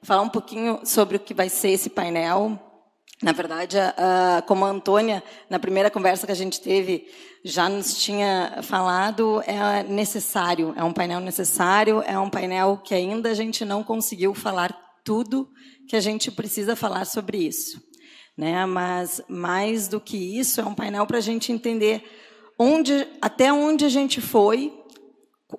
falar um pouquinho sobre o que vai ser esse painel. Na verdade, como a Antônia, na primeira conversa que a gente teve, já nos tinha falado, é necessário, é um painel necessário, é um painel que ainda a gente não conseguiu falar tudo que a gente precisa falar sobre isso, né? Mas, mais do que isso, é um painel para a gente entender até onde a gente foi,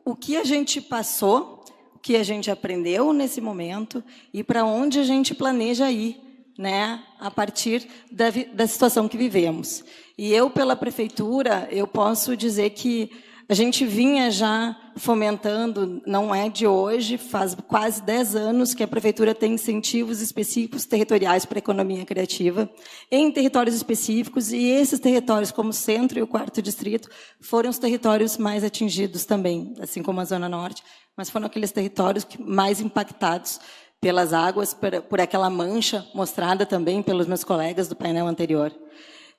o que a gente passou, o que a gente aprendeu nesse momento e para onde a gente planeja ir, né, a partir da situação que vivemos. E eu, pela prefeitura, eu posso dizer que a gente vinha já fomentando, não é de hoje, faz quase 10 anos que a prefeitura tem incentivos específicos territoriais para a economia criativa, em territórios específicos, e esses territórios, como o Centro e o 4º Distrito, foram os territórios mais atingidos também, assim como a Zona Norte, mas foram aqueles territórios mais impactados pelas águas, por aquela mancha mostrada também pelos meus colegas do painel anterior.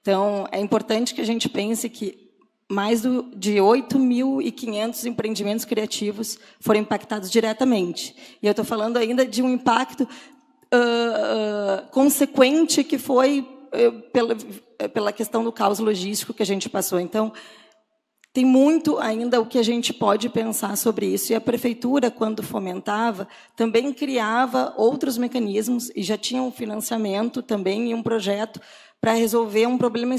Então, é importante que a gente pense que mais de 8.500 empreendimentos criativos foram impactados diretamente. E eu estou falando ainda de um impacto consequente que foi pela questão do caos logístico que a gente passou. Então, tem muito ainda o que a gente pode pensar sobre isso. E a prefeitura, quando fomentava, também criava outros mecanismos e já tinha um financiamento também e um projeto para resolver um problema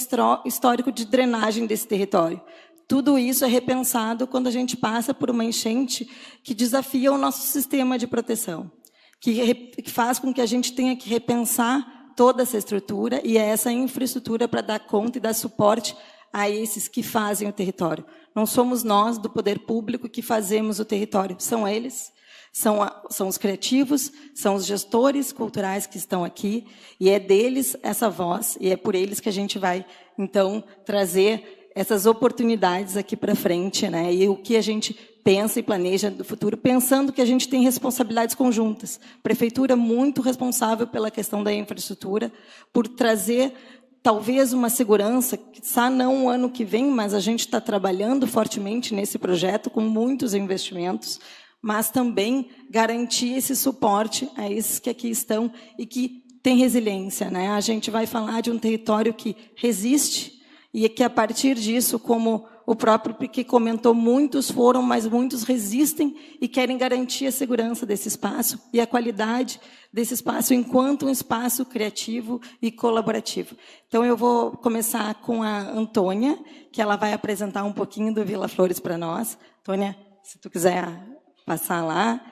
histórico de drenagem desse território. Tudo isso é repensado quando a gente passa por uma enchente que desafia o nosso sistema de proteção, que faz com que a gente tenha que repensar toda essa estrutura e essa infraestrutura para dar conta e dar suporte a esses que fazem o território. Não somos nós, do poder público, que fazemos o território, são eles. São os criativos, são os gestores culturais que estão aqui, e é deles essa voz, e é por eles que a gente vai, então, trazer essas oportunidades aqui para frente, né? E o que a gente pensa e planeja do futuro, pensando que a gente tem responsabilidades conjuntas. Prefeitura muito responsável pela questão da infraestrutura, por trazer talvez uma segurança, não o ano que vem, mas a gente está trabalhando fortemente nesse projeto, com muitos investimentos, mas também garantir esse suporte a esses que aqui estão e que têm resiliência, né? A gente vai falar de um território que resiste e que, a partir disso, como o próprio Piquet comentou, muitos foram, mas muitos resistem e querem garantir a segurança desse espaço e a qualidade desse espaço enquanto um espaço criativo e colaborativo. Então, eu vou começar com a Antônia, que ela vai apresentar um pouquinho do Vila Flores para nós. Antônia, se tu quiser passar lá.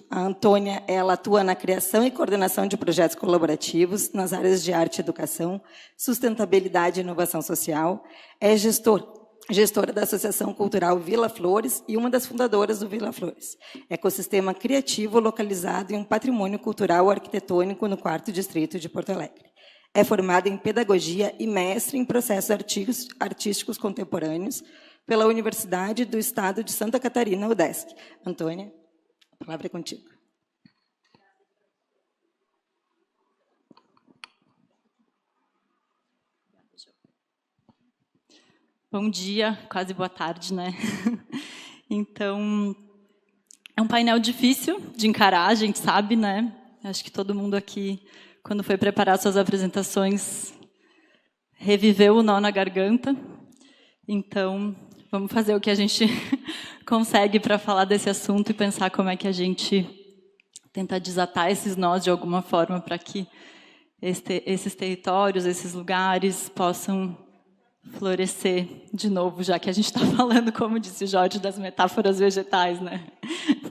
A Antônia, ela atua na criação e coordenação de projetos colaborativos nas áreas de arte e educação, sustentabilidade e inovação social, é gestora da Associação Cultural Vila Flores e uma das fundadoras do Vila Flores. Ecossistema criativo localizado em um patrimônio cultural arquitetônico no 4º Distrito de Porto Alegre. É formada em pedagogia e mestre em processos artísticos contemporâneos pela Universidade do Estado de Santa Catarina, UDESC. Antônia, a palavra é contigo. Bom dia, quase boa tarde, né? Então, é um painel difícil de encarar, a gente sabe, né? Acho que todo mundo aqui, quando foi preparar suas apresentações, reviveu o nó na garganta. Então, vamos fazer o que a gente consegue para falar desse assunto e pensar como é que a gente tenta desatar esses nós de alguma forma para que esses territórios, esses lugares possam florescer de novo, já que a gente está falando, como disse o Jorge, das metáforas vegetais, né?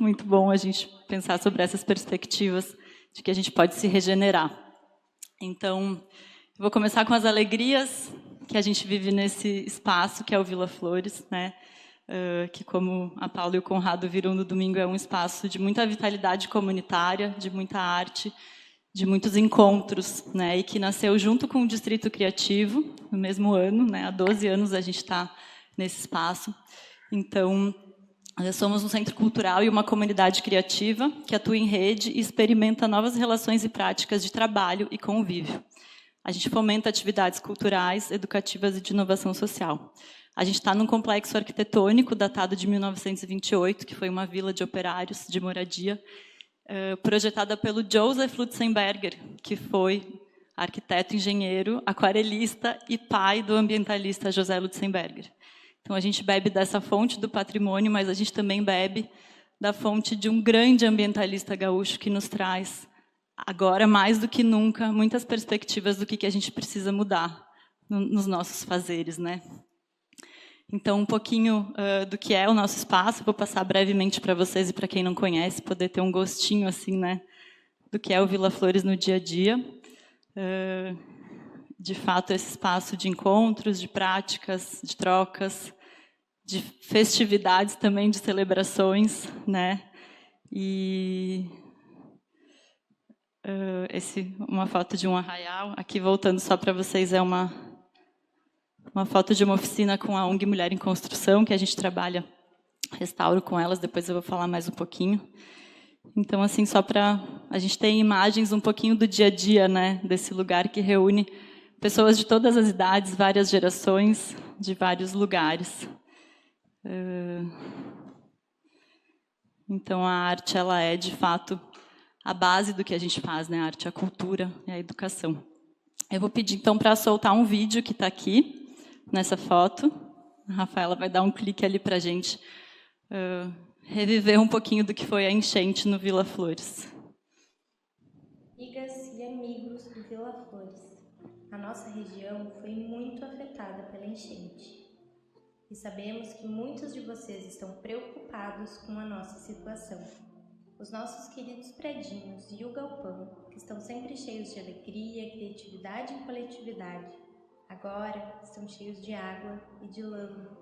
Muito bom a gente pensar sobre essas perspectivas de que a gente pode se regenerar. Então, eu vou começar com as alegrias que a gente vive nesse espaço, que é o Vila Flores, né? Que, como a Paula e o Conrado viram no domingo, é um espaço de muita vitalidade comunitária, de muita arte, de muitos encontros, né? E que nasceu junto com o Distrito Criativo, no mesmo ano, né? Há 12 anos a gente está nesse espaço. Então, nós somos um centro cultural e uma comunidade criativa que atua em rede e experimenta novas relações e práticas de trabalho e convívio. A gente fomenta atividades culturais, educativas e de inovação social. A gente está num complexo arquitetônico datado de 1928, que foi uma vila de operários de moradia, projetada pelo Joseph Lutzenberger, que foi arquiteto, engenheiro, aquarelista e pai do ambientalista José Lutzenberger. Então, a gente bebe dessa fonte do patrimônio, mas a gente também bebe da fonte de um grande ambientalista gaúcho que nos traz, agora mais do que nunca, muitas perspectivas do que a gente precisa mudar nos nossos fazeres, né? Então, um pouquinho do que é o nosso espaço, vou passar brevemente para vocês e para quem não conhece, poder ter um gostinho assim, né, do que é o Vila Flores no dia a dia. De fato, esse espaço de encontros, de práticas, de trocas, de festividades também, de celebrações, né? E uma foto de um arraial. Aqui, voltando só para vocês, é uma foto de uma oficina com a ONG Mulher em Construção, que a gente trabalha, restauro com elas, depois eu vou falar mais um pouquinho. Então, assim, só para a gente ter imagens um pouquinho do dia a dia, né, desse lugar que reúne pessoas de todas as idades, várias gerações, de vários lugares. Então, a arte, ela é, de fato, a base do que a gente faz, né, a arte, a cultura e a educação. Eu vou pedir, então, para soltar um vídeo que está aqui, nessa foto. A Rafaela vai dar um clique ali para a gente reviver um pouquinho do que foi a enchente no Vila Flores. Amigas e amigos do Vila Flores, a nossa região foi muito afetada pela enchente. E sabemos que muitos de vocês estão preocupados com a nossa situação. Os nossos queridos predinhos e o galpão, que estão sempre cheios de alegria, criatividade e coletividade, agora estão cheios de água e de lama.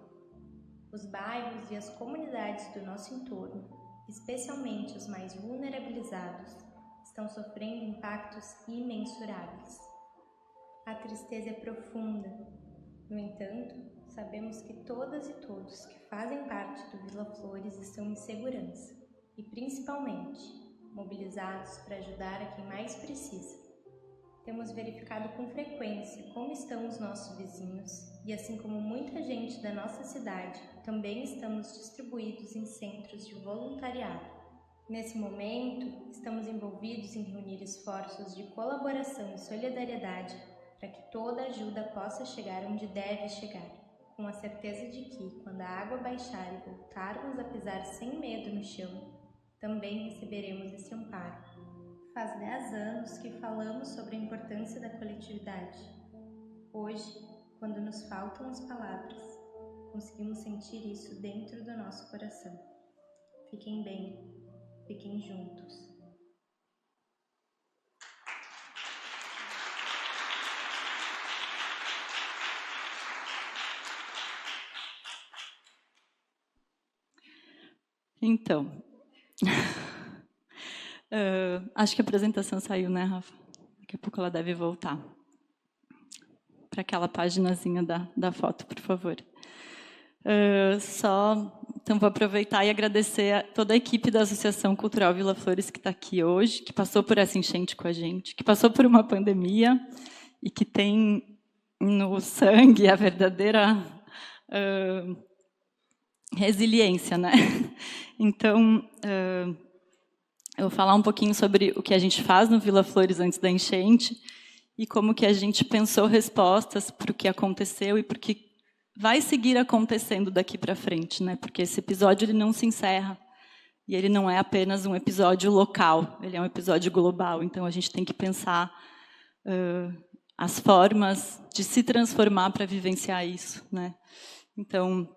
Os bairros e as comunidades do nosso entorno, especialmente os mais vulnerabilizados, estão sofrendo impactos imensuráveis. A tristeza é profunda. No entanto, sabemos que todas e todos que fazem parte do Vila Flores estão em segurança e, principalmente, mobilizados para ajudar a quem mais precisa. Temos verificado com frequência como estão os nossos vizinhos e, assim como muita gente da nossa cidade, também estamos distribuídos em centros de voluntariado. Nesse momento, estamos envolvidos em reunir esforços de colaboração e solidariedade para que toda ajuda possa chegar onde deve chegar, com a certeza de que, quando a água baixar e voltarmos a pisar sem medo no chão, também receberemos esse amparo. Faz 10 anos que falamos sobre a importância da coletividade. Hoje, quando nos faltam as palavras, conseguimos sentir isso dentro do nosso coração. Fiquem bem, fiquem juntos. Então, acho que a apresentação saiu, né, Rafa? Daqui a pouco ela deve voltar. Para aquela paginazinha da foto, por favor. Então, vou aproveitar e agradecer a toda a equipe da Associação Cultural Vila Flores que está aqui hoje, que passou por essa enchente com a gente, que passou por uma pandemia e que tem no sangue a verdadeira resiliência, né? Então, eu vou falar um pouquinho sobre o que a gente faz no Vila Flores antes da enchente e como que a gente pensou respostas para o que aconteceu e para o que vai seguir acontecendo daqui para frente, né? Porque esse episódio ele não se encerra e ele não é apenas um episódio local, ele é um episódio global. Então, a gente tem que pensar as formas de se transformar para vivenciar isso, né? Então,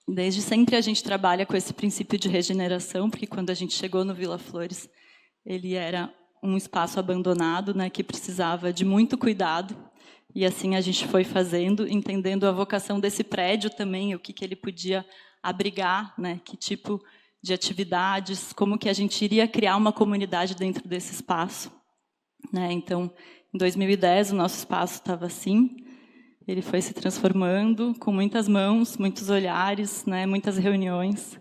desde sempre a gente trabalha com esse princípio de regeneração, porque quando a gente chegou no Vila Flores, ele era um espaço abandonado, né, que precisava de muito cuidado, e assim a gente foi fazendo, entendendo a vocação desse prédio também, o que ele podia abrigar, né, que tipo de atividades, como que a gente iria criar uma comunidade dentro desse espaço, né? Então, em 2010, o nosso espaço estava assim. Ele foi se transformando com muitas mãos, muitos olhares, né, muitas reuniões.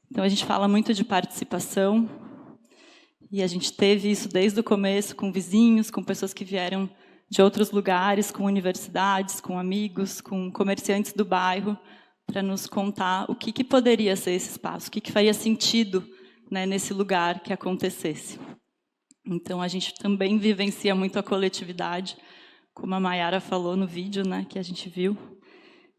Então, a gente fala muito de participação. E a gente teve isso desde o começo, com vizinhos, com pessoas que vieram de outros lugares, com universidades, com amigos, com comerciantes do bairro, para nos contar o que poderia ser esse espaço, o que faria sentido né, nesse lugar que acontecesse. Então, a gente também vivencia muito a coletividade, como a Mayara falou no vídeo, né, que a gente viu.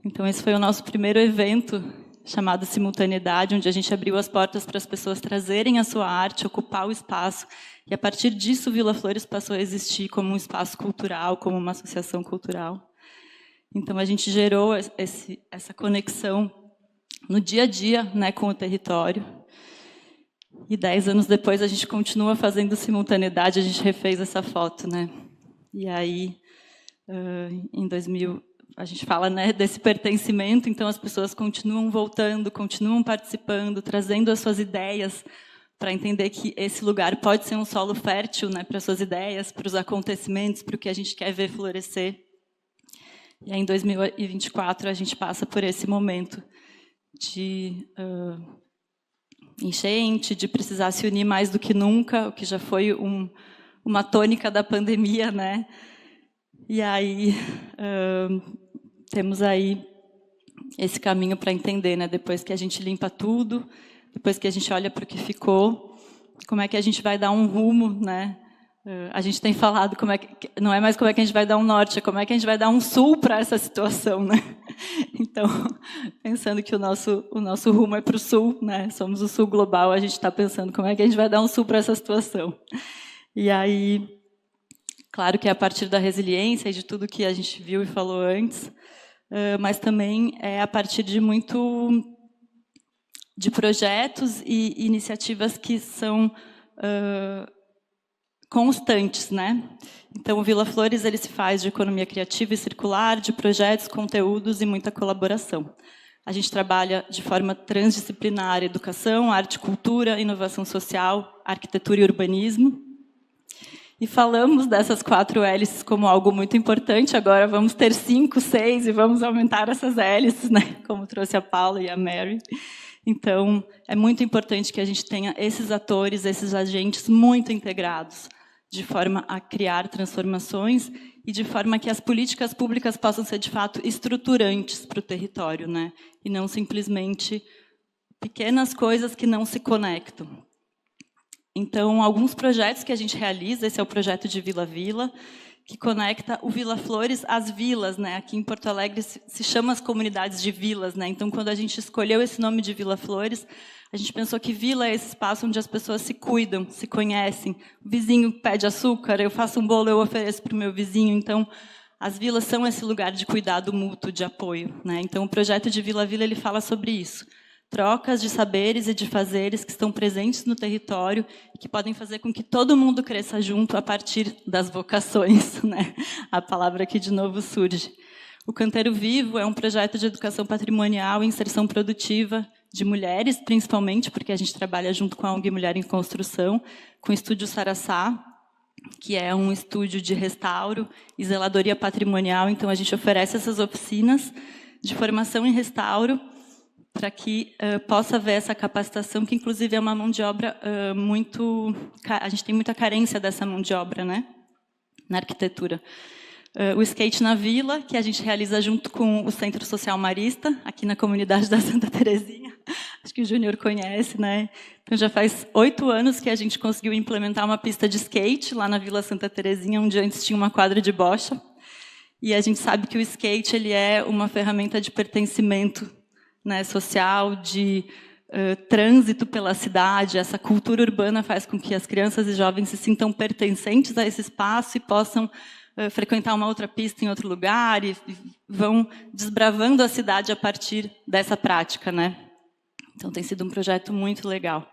Então, esse foi o nosso primeiro evento, chamado Simultaneidade, onde a gente abriu as portas para as pessoas trazerem a sua arte, ocupar o espaço, e a partir disso, Vila Flores passou a existir como um espaço cultural, como uma associação cultural. Então, a gente gerou essa conexão no dia a dia, né, com o território. E 10 anos depois, a gente continua fazendo Simultaneidade, a gente refez essa foto, né? E aí, em 2000, a gente fala, né, desse pertencimento, então as pessoas continuam voltando, continuam participando, trazendo as suas ideias, para entender que esse lugar pode ser um solo fértil, né, para as suas ideias, para os acontecimentos, para o que a gente quer ver florescer. E aí, em 2024, a gente passa por esse momento de enchente, de precisar se unir mais do que nunca, o que já foi uma tônica da pandemia, né? E aí temos aí esse caminho para entender, né? Depois que a gente limpa tudo, depois que a gente olha para o que ficou, como é que a gente vai dar um rumo, né? A gente tem falado não é mais como é que a gente vai dar um norte, é como é que a gente vai dar um sul para essa situação, né? Então, pensando que o nosso rumo é para o sul, né? Somos o sul global, a gente está pensando como é que a gente vai dar um sul para essa situação. E aí, claro que é a partir da resiliência e de tudo que a gente viu e falou antes, mas também é a partir de projetos e iniciativas que são constantes, né? Então, o Vila Flores ele se faz de economia criativa e circular, de projetos, conteúdos e muita colaboração. A gente trabalha de forma transdisciplinar educação, arte, cultura, inovação social, arquitetura e urbanismo. E falamos dessas 4 hélices como algo muito importante, agora vamos ter 5, 6 e vamos aumentar essas hélices, né? Como trouxe a Paula e a Mary. Então, é muito importante que a gente tenha esses atores, esses agentes muito integrados, de forma a criar transformações e de forma que as políticas públicas possam ser, de fato, estruturantes para o território, né? E não simplesmente pequenas coisas que não se conectam. Então, alguns projetos que a gente realiza, esse é o projeto de Vila Vila, que conecta o Vila Flores às vilas, né? Aqui em Porto Alegre se chama as comunidades de vilas, né? Então, quando a gente escolheu esse nome de Vila Flores, a gente pensou que vila é esse espaço onde as pessoas se cuidam, se conhecem. O vizinho pede açúcar, eu faço um bolo, eu ofereço para o meu vizinho. Então, as vilas são esse lugar de cuidado mútuo, de apoio, né? Então, o projeto de Vila Vila ele fala sobre isso. Trocas de saberes e de fazeres que estão presentes no território e que podem fazer com que todo mundo cresça junto a partir das vocações, né? A palavra aqui de novo surge. O Canteiro Vivo é um projeto de educação patrimonial e inserção produtiva de mulheres, principalmente, porque a gente trabalha junto com a ONG Mulher em Construção, com o Estúdio Saraçá, que é um estúdio de restauro e zeladoria patrimonial. Então, a gente oferece essas oficinas de formação em restauro para que possa haver essa capacitação, que, inclusive, é uma mão de obra muito... A gente tem muita carência dessa mão de obra, né, na arquitetura. O Skate na Vila, que a gente realiza junto com o Centro Social Marista, aqui na comunidade da Santa Terezinha. Acho que o Júnior conhece, né? Então, já faz 8 anos que a gente conseguiu implementar uma pista de skate lá na Vila Santa Terezinha, onde antes tinha uma quadra de bocha. E a gente sabe que o skate ele é uma ferramenta de pertencimento, né, social, de trânsito pela cidade. Essa cultura urbana faz com que as crianças e jovens se sintam pertencentes a esse espaço e possam frequentar uma outra pista em outro lugar e vão desbravando a cidade a partir dessa prática, né? Então, tem sido um projeto muito legal.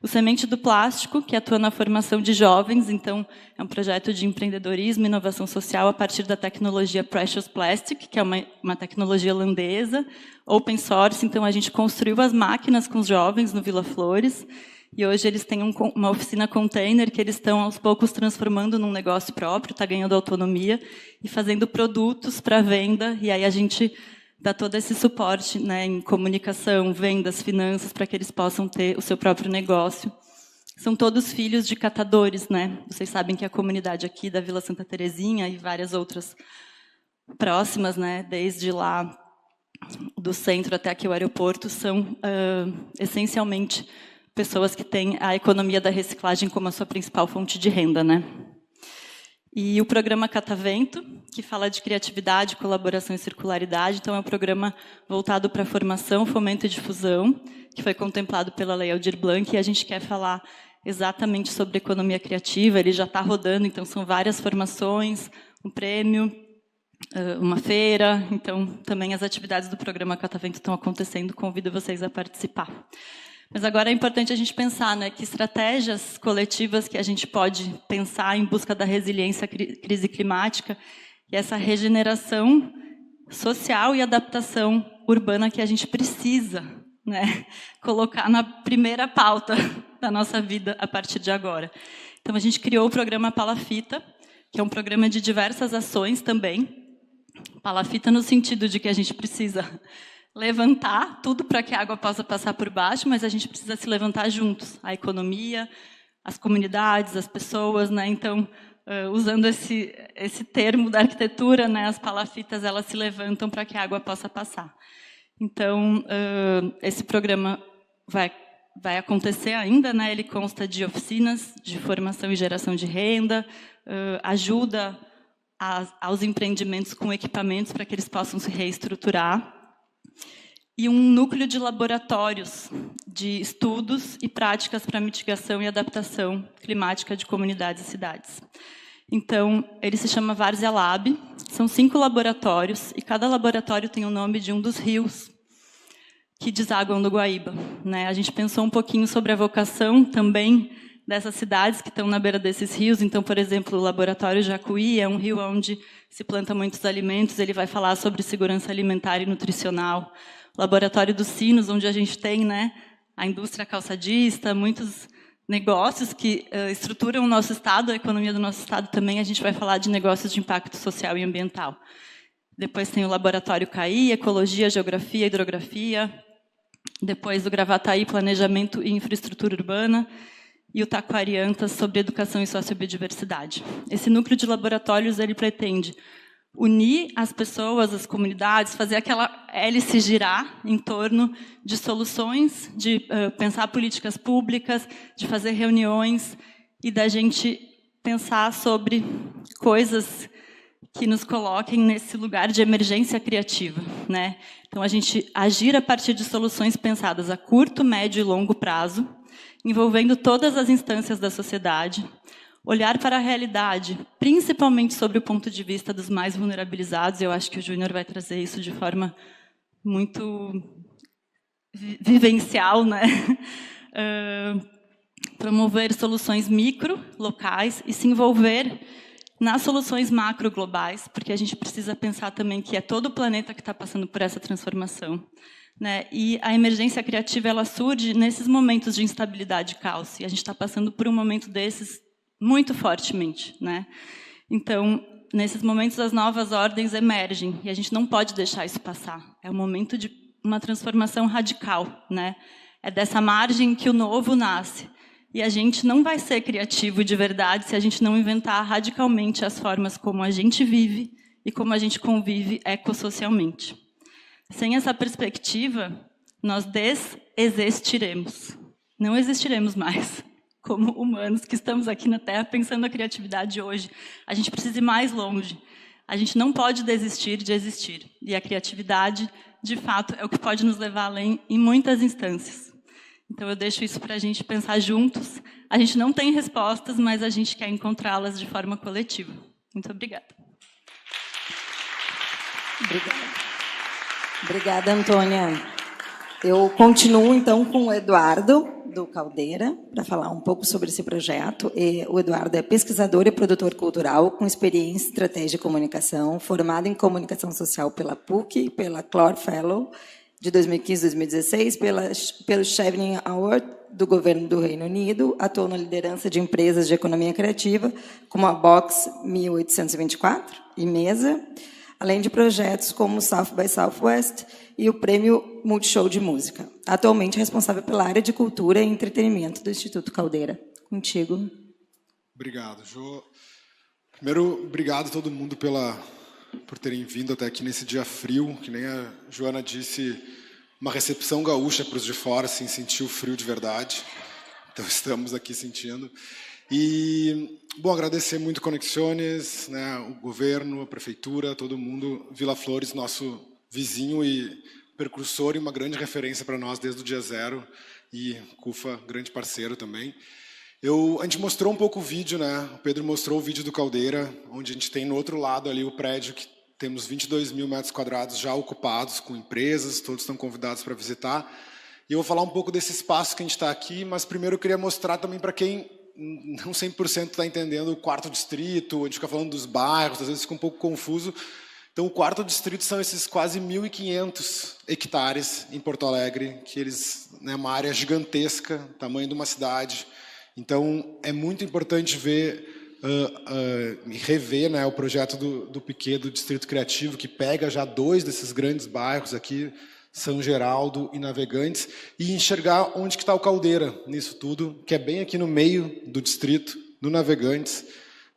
O Semente do Plástico, que atua na formação de jovens, então, é um projeto de empreendedorismo e inovação social a partir da tecnologia Precious Plastic, que é uma tecnologia holandesa, open source. Então, a gente construiu as máquinas com os jovens no Vila Flores, e hoje eles têm uma oficina container que eles estão, aos poucos, transformando num negócio próprio, está ganhando autonomia, e fazendo produtos para venda, e aí a gente dá todo esse suporte, né, em comunicação, vendas, finanças, para que eles possam ter o seu próprio negócio. São todos filhos de catadores, né? Vocês sabem que a comunidade aqui da Vila Santa Terezinha e várias outras próximas, né, desde lá do centro até aqui o aeroporto, são essencialmente pessoas que têm a economia da reciclagem como a sua principal fonte de renda, né? E o programa Catavento, que fala de criatividade, colaboração e circularidade, então é um programa voltado para formação, fomento e difusão, que foi contemplado pela Lei Aldir Blanc, e a gente quer falar exatamente sobre economia criativa. Ele já está rodando, então são várias formações, um prêmio, uma feira, então também as atividades do programa Catavento estão acontecendo, convido vocês a participar. Mas agora é importante a gente pensar, né, que estratégias coletivas que a gente pode pensar em busca da resiliência à crise climática e essa regeneração social e adaptação urbana que a gente precisa, né, colocar na primeira pauta da nossa vida a partir de agora. Então, a gente criou o programa Palafita, que é um programa de diversas ações também. Palafita no sentido de que a gente precisa levantar tudo para que a água possa passar por baixo, mas a gente precisa se levantar juntos, a economia, as comunidades, as pessoas, né? Então, usando esse termo da arquitetura, né, as palafitas elas se levantam para que a água possa passar. Então, esse programa vai acontecer ainda, né? Ele consta de oficinas de formação e geração de renda, ajuda aos empreendimentos com equipamentos para que eles possam se reestruturar, e um núcleo de laboratórios de estudos e práticas para mitigação e adaptação climática de comunidades e cidades. Então, ele se chama Várzea Lab, são 5 laboratórios, e cada laboratório tem o nome de um dos rios que desaguam do Guaíba, né? A gente pensou um pouquinho sobre a vocação também dessas cidades que estão na beira desses rios. Então, por exemplo, o Laboratório Jacuí é um rio onde se planta muitos alimentos, ele vai falar sobre segurança alimentar e nutricional. O Laboratório dos Sinos, onde a gente tem, né, a indústria calçadista, muitos negócios que estruturam o nosso estado, a economia do nosso estado também, a gente vai falar de negócios de impacto social e ambiental. Depois tem o Laboratório CAI, Ecologia, Geografia, Hidrografia. Depois o Gravataí, Planejamento e Infraestrutura Urbana. E o Taquariantas, sobre educação e sociobiodiversidade. Esse núcleo de laboratórios ele pretende unir as pessoas, as comunidades, fazer aquela hélice girar em torno de soluções, de pensar políticas públicas, de fazer reuniões e da gente pensar sobre coisas que nos coloquem nesse lugar de emergência criativa, né? Então, a gente agir a partir de soluções pensadas a curto, médio e longo prazo, envolvendo todas as instâncias da sociedade, olhar para a realidade, principalmente sobre o ponto de vista dos mais vulnerabilizados. Eu acho que o Júnior vai trazer isso de forma muito vivencial, né? Promover soluções micro, locais, e se envolver nas soluções macro globais, porque a gente precisa pensar também que é todo o planeta que está passando por essa transformação, né? E a emergência criativa ela surge nesses momentos de instabilidade e caos, e a gente está passando por um momento desses muito fortemente, né? Então, nesses momentos as novas ordens emergem, e a gente não pode deixar isso passar. É um momento de uma transformação radical, né? É dessa margem que o novo nasce. E a gente não vai ser criativo de verdade se a gente não inventar radicalmente as formas como a gente vive e como a gente convive ecossocialmente. Sem essa perspectiva, nós desexistiremos. Não existiremos mais como humanos que estamos aqui na Terra pensando a criatividade hoje. A gente precisa ir mais longe. A gente não pode desistir de existir. E a criatividade, de fato, é o que pode nos levar além em muitas instâncias. Então, eu deixo isso para a gente pensar juntos. A gente não tem respostas, mas a gente quer encontrá-las de forma coletiva. Muito obrigada. Obrigada, Antônia. Eu continuo, então, com o Eduardo, do Caldeira, para falar um pouco sobre esse projeto. O Eduardo é pesquisador e produtor cultural, com experiência em estratégia de comunicação, formado em comunicação social pela PUC, pela Clore Fellow, de 2015 a 2016, pelo Chevening Award do governo do Reino Unido, atuou na liderança de empresas de economia criativa, como a Box 1824 e Mesa, além de projetos como o South by Southwest e o Prêmio Multishow de Música. Atualmente responsável pela área de cultura e entretenimento do Instituto Caldeira. Contigo. Obrigado, Jo. Primeiro, obrigado a todo mundo por terem vindo até aqui nesse dia frio, que nem a Joana disse, uma recepção gaúcha para os de fora, assim, sentir o frio de verdade. então estamos aqui sentindo. E, bom, agradecer muito Conexiones, né, o governo, a prefeitura, todo mundo, Vila Flores, nosso vizinho e precursor e uma grande referência para nós desde o dia zero, e CUFA, grande parceiro também. A gente mostrou um pouco o vídeo, né? O Pedro mostrou o vídeo do Caldeira, onde a gente tem no outro lado ali o prédio, que temos 22 mil metros quadrados já ocupados com empresas, todos estão convidados para visitar. E eu vou falar um pouco desse espaço que a gente está aqui, mas primeiro eu queria mostrar também para quem não 100% está entendendo o quarto distrito, a gente fica falando dos bairros, às vezes fica um pouco confuso. Então, o quarto distrito são esses quase 1.500 hectares em Porto Alegre, que eles, né, uma área gigantesca, tamanho de uma cidade. Então, é muito importante ver e rever, né, o projeto do Piquet, do Distrito Criativo, que pega já 2 desses grandes bairros aqui, São Geraldo e Navegantes, e enxergar onde que está o Caldeira nisso tudo, que é bem aqui no meio do distrito, no Navegantes.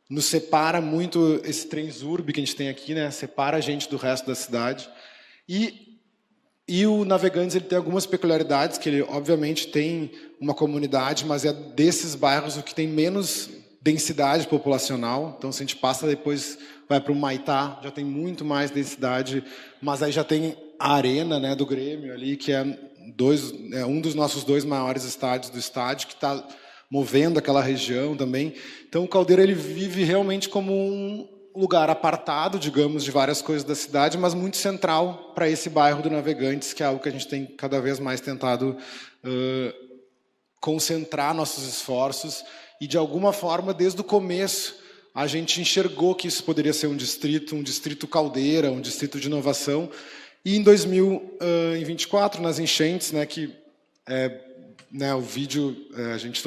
Nos separa muito esse Transurb que a gente tem aqui, né, separa a gente do resto da cidade. E o Navegantes ele tem algumas peculiaridades, que ele obviamente tem uma comunidade, mas é desses bairros o que tem menos densidade populacional. Então, se a gente passa depois, vai para o Maitá, já tem muito mais densidade, mas aí já tem a arena, né, do Grêmio ali, que é um dos nossos 2 maiores estádios do estádio, que está movendo aquela região também. Então, o Caldeira ele vive realmente como um lugar apartado, digamos, de várias coisas da cidade, mas muito central para esse bairro do Navegantes, que é algo que a gente tem cada vez mais tentado concentrar nossos esforços. E, de alguma forma, desde o começo, a gente enxergou que isso poderia ser um distrito Caldeira, um distrito de inovação. E em 2024, nas enchentes, né, o vídeo,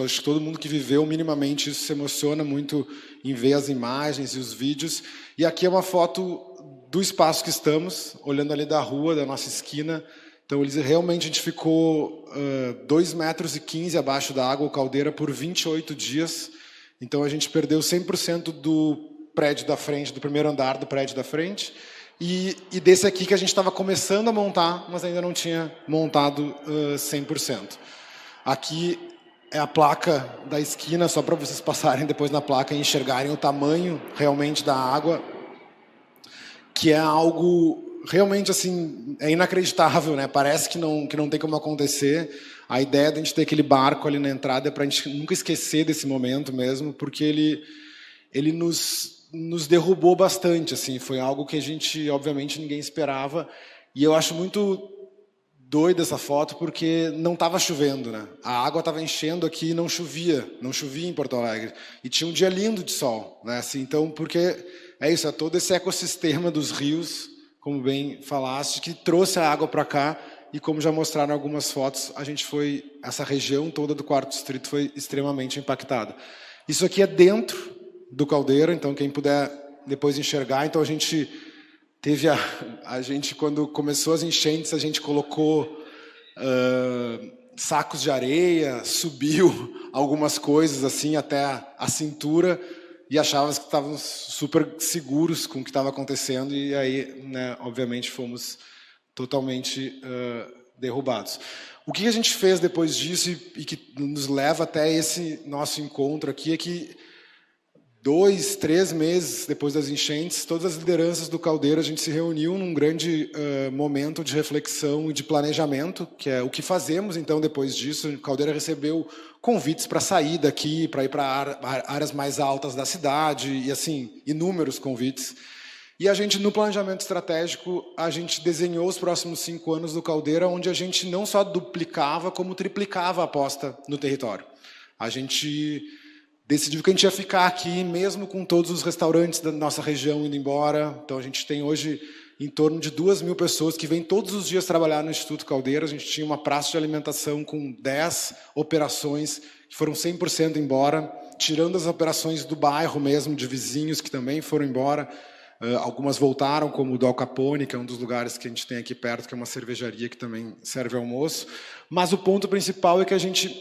acho que todo mundo que viveu minimamente isso se emociona muito em ver as imagens e os vídeos. E aqui é uma foto do espaço que estamos, olhando ali da rua, da nossa esquina. Então, realmente, a gente ficou 2,15 metros abaixo da água, o Caldeira, por 28 dias. Então, a gente perdeu 100% do prédio da frente, do primeiro andar do prédio da frente. E desse aqui que a gente estava começando a montar, mas ainda não tinha montado 100%. Aqui é a placa da esquina, só para vocês passarem depois na placa e enxergarem o tamanho realmente da água, que é algo realmente assim, é inacreditável, né? Parece que não tem como acontecer. A ideia de a gente ter aquele barco ali na entrada é para a gente nunca esquecer desse momento mesmo, porque ele nos derrubou bastante, assim, foi algo que a gente, obviamente, ninguém esperava, e eu acho muito doida essa foto, porque não estava chovendo, né? A água estava enchendo aqui e não chovia em Porto Alegre, e tinha um dia lindo de sol, né? Assim, então, porque é isso, é todo esse ecossistema dos rios, como bem falaste, que trouxe a água para cá, e como já mostraram algumas fotos, essa região toda do quarto distrito foi extremamente impactada. Isso aqui é dentro do Caldeira, então quem puder depois enxergar. Então a gente teve quando começou as enchentes, a gente colocou sacos de areia, subiu algumas coisas assim até a cintura e achávamos que estávamos super seguros com o que estava acontecendo, e aí, né, obviamente fomos totalmente derrubados. O que a gente fez depois disso e que nos leva até esse nosso encontro aqui é que 2, 3 meses depois das enchentes, todas as lideranças do Caldeira, a gente se reuniu num grande momento de reflexão e de planejamento, que é o que fazemos, então, depois disso. O Caldeira recebeu convites para sair daqui, para ir para áreas mais altas da cidade, e assim, inúmeros convites. E a gente, no planejamento estratégico, a gente desenhou os próximos 5 anos do Caldeira, onde a gente não só duplicava, como triplicava a aposta no território. A gente decidiu que a gente ia ficar aqui, mesmo com todos os restaurantes da nossa região indo embora. Então, a gente tem hoje em torno de 2.000 pessoas que vêm todos os dias trabalhar no Instituto Caldeira. A gente tinha uma praça de alimentação com 10 operações que foram 100% embora, tirando as operações do bairro mesmo, de vizinhos que também foram embora. Algumas voltaram, como o do Al Capone, que é um dos lugares que a gente tem aqui perto, que é uma cervejaria que também serve almoço. Mas o ponto principal é que a gente,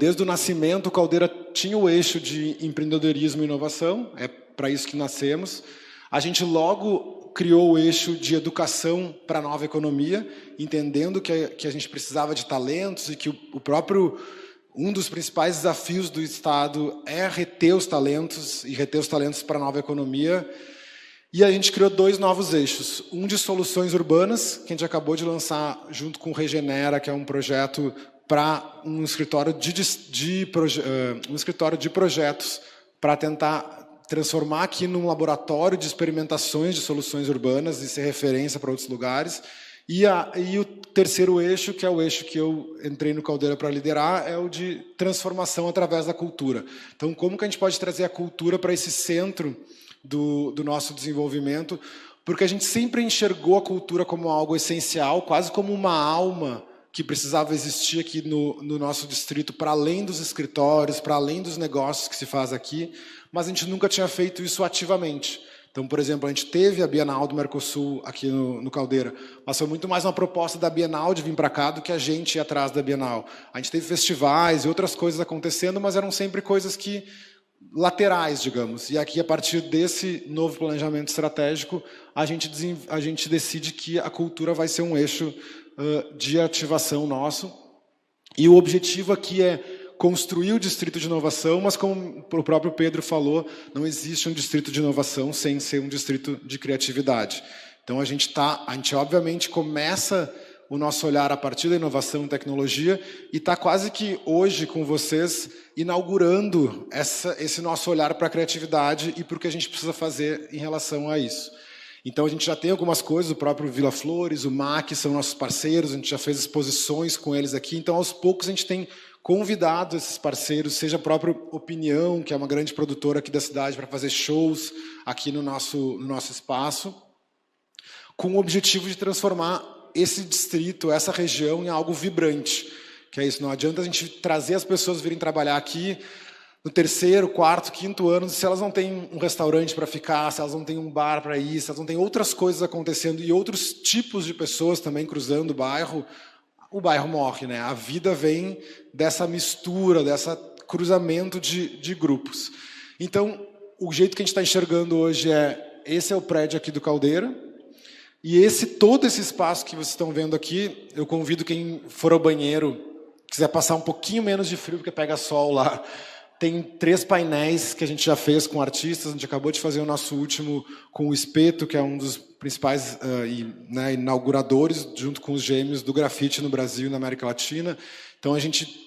desde o nascimento, o Caldeira tinha o eixo de empreendedorismo e inovação, é para isso que nascemos. A gente logo criou o eixo de educação para a nova economia, entendendo que a gente precisava de talentos e que o próprio um dos principais desafios do Estado é reter os talentos e reter os talentos para a nova economia. E a gente criou 2 novos eixos. Um de soluções urbanas, que a gente acabou de lançar junto com o Regenera, que é um projeto para um escritório de projetos para tentar transformar aqui num laboratório de experimentações de soluções urbanas e ser referência para outros lugares. E o terceiro eixo, que é o eixo que eu entrei no Caldeira para liderar, é o de transformação através da cultura. Então, como que a gente pode trazer a cultura para esse centro do nosso desenvolvimento? Porque a gente sempre enxergou a cultura como algo essencial, quase como uma alma que precisava existir aqui no nosso distrito, para além dos escritórios, para além dos negócios que se faz aqui, mas a gente nunca tinha feito isso ativamente. Então, por exemplo, a gente teve a Bienal do Mercosul aqui no Caldeira, mas foi muito mais uma proposta da Bienal de vir para cá do que a gente ir atrás da Bienal. A gente teve festivais e outras coisas acontecendo, mas eram sempre coisas laterais, digamos. E aqui, a partir desse novo planejamento estratégico, a gente decide que a cultura vai ser um eixo de ativação nosso. E o objetivo aqui é construir o distrito de inovação, mas como o próprio Pedro falou, não existe um distrito de inovação sem ser um distrito de criatividade. Então a gente obviamente começa o nosso olhar a partir da inovação e tecnologia e está quase que hoje com vocês inaugurando esse nosso olhar para a criatividade e para o que a gente precisa fazer em relação a isso. Então a gente já tem algumas coisas, o próprio Vila Flores, o MAC são nossos parceiros, a gente já fez exposições com eles aqui, então aos poucos a gente tem convidado esses parceiros, seja a própria Opinião, que é uma grande produtora aqui da cidade, para fazer shows aqui no nosso espaço, com o objetivo de transformar esse distrito, essa região, em algo vibrante. Que é isso, não adianta a gente trazer as pessoas virem trabalhar aqui no 3º, 4º, 5º ano, se elas não têm um restaurante para ficar, se elas não têm um bar para ir, se elas não têm outras coisas acontecendo e outros tipos de pessoas também cruzando o bairro morre, né? A vida vem dessa mistura, desse cruzamento de grupos. Então, o jeito que a gente está enxergando hoje esse é o prédio aqui do Caldeira, e todo esse espaço que vocês estão vendo aqui, eu convido quem for ao banheiro, quiser passar um pouquinho menos de frio, porque pega sol lá, tem 3 painéis que a gente já fez com artistas, a gente acabou de fazer o nosso último com o Espeto, que é um dos principais inauguradores, junto com os gêmeos do grafite no Brasil e na América Latina. Então a gente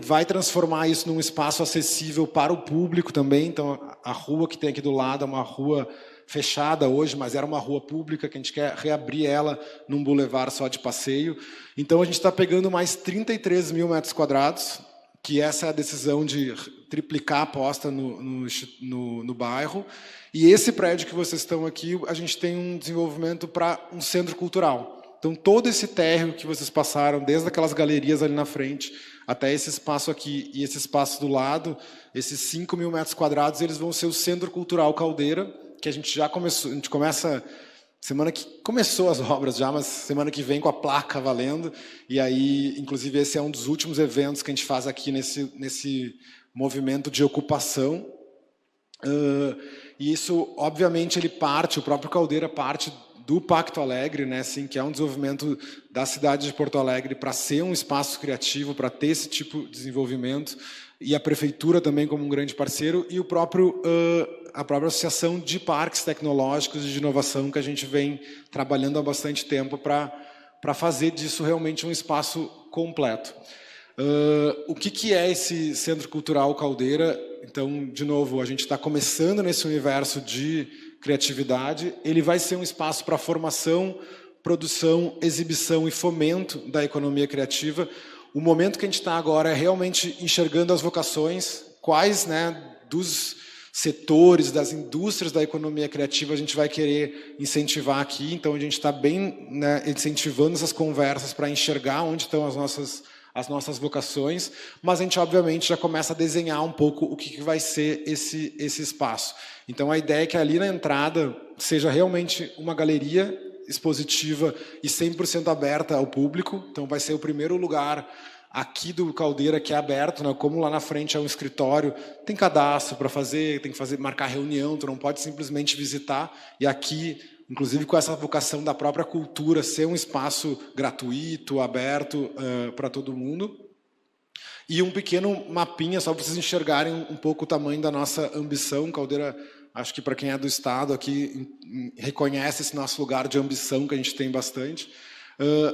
vai transformar isso num espaço acessível para o público também. Então a rua que tem aqui do lado é uma rua fechada hoje, mas era uma rua pública que a gente quer reabrir ela num boulevard só de passeio. Então a gente está pegando mais 33 mil metros quadrados, que essa é a decisão de triplicar a aposta no bairro. E esse prédio que vocês estão aqui, a gente tem um desenvolvimento para um centro cultural. Então, todo esse térreo que vocês passaram, desde aquelas galerias ali na frente, até esse espaço aqui e esse espaço do lado, esses 5 mil metros quadrados, eles vão ser o Centro Cultural Caldeira, que a gente já começou, a gente começa... Semana que começou as obras já, mas semana que vem com a placa valendo. E aí, inclusive, esse é um dos últimos eventos que a gente faz aqui nesse movimento de ocupação. E isso, obviamente, o próprio Caldeira parte do Pacto Alegre, né, assim, que é um desenvolvimento da cidade de Porto Alegre para ser um espaço criativo, para ter esse tipo de desenvolvimento. E a prefeitura também como um grande parceiro, e a própria Associação de Parques Tecnológicos e de Inovação, que a gente vem trabalhando há bastante tempo para fazer disso realmente um espaço completo. O que é esse Centro Cultural Caldeira? Então, de novo, a gente está começando nesse universo de criatividade. Ele vai ser um espaço para formação, produção, exibição e fomento da economia criativa. O momento que a gente está agora é realmente enxergando as vocações, quais, né, dos setores, das indústrias da economia criativa a gente vai querer incentivar aqui. Então, a gente está bem, né, incentivando essas conversas para enxergar onde estão as nossas vocações, mas a gente, obviamente, já começa a desenhar um pouco o que vai ser esse espaço. Então, a ideia é que ali na entrada seja realmente uma galeria expositiva e 100% aberta ao público. Então, vai ser o primeiro lugar aqui do Caldeira que é aberto, né? Como lá na frente é um escritório, tem cadastro para fazer, tem que marcar reunião, tu não pode simplesmente visitar. E aqui, inclusive com essa vocação da própria cultura, ser um espaço gratuito, aberto para todo mundo. E um pequeno mapinha, só para vocês enxergarem um pouco o tamanho da nossa ambição. Caldeira, acho que para quem é do Estado aqui, reconhece esse nosso lugar de ambição, que a gente tem bastante.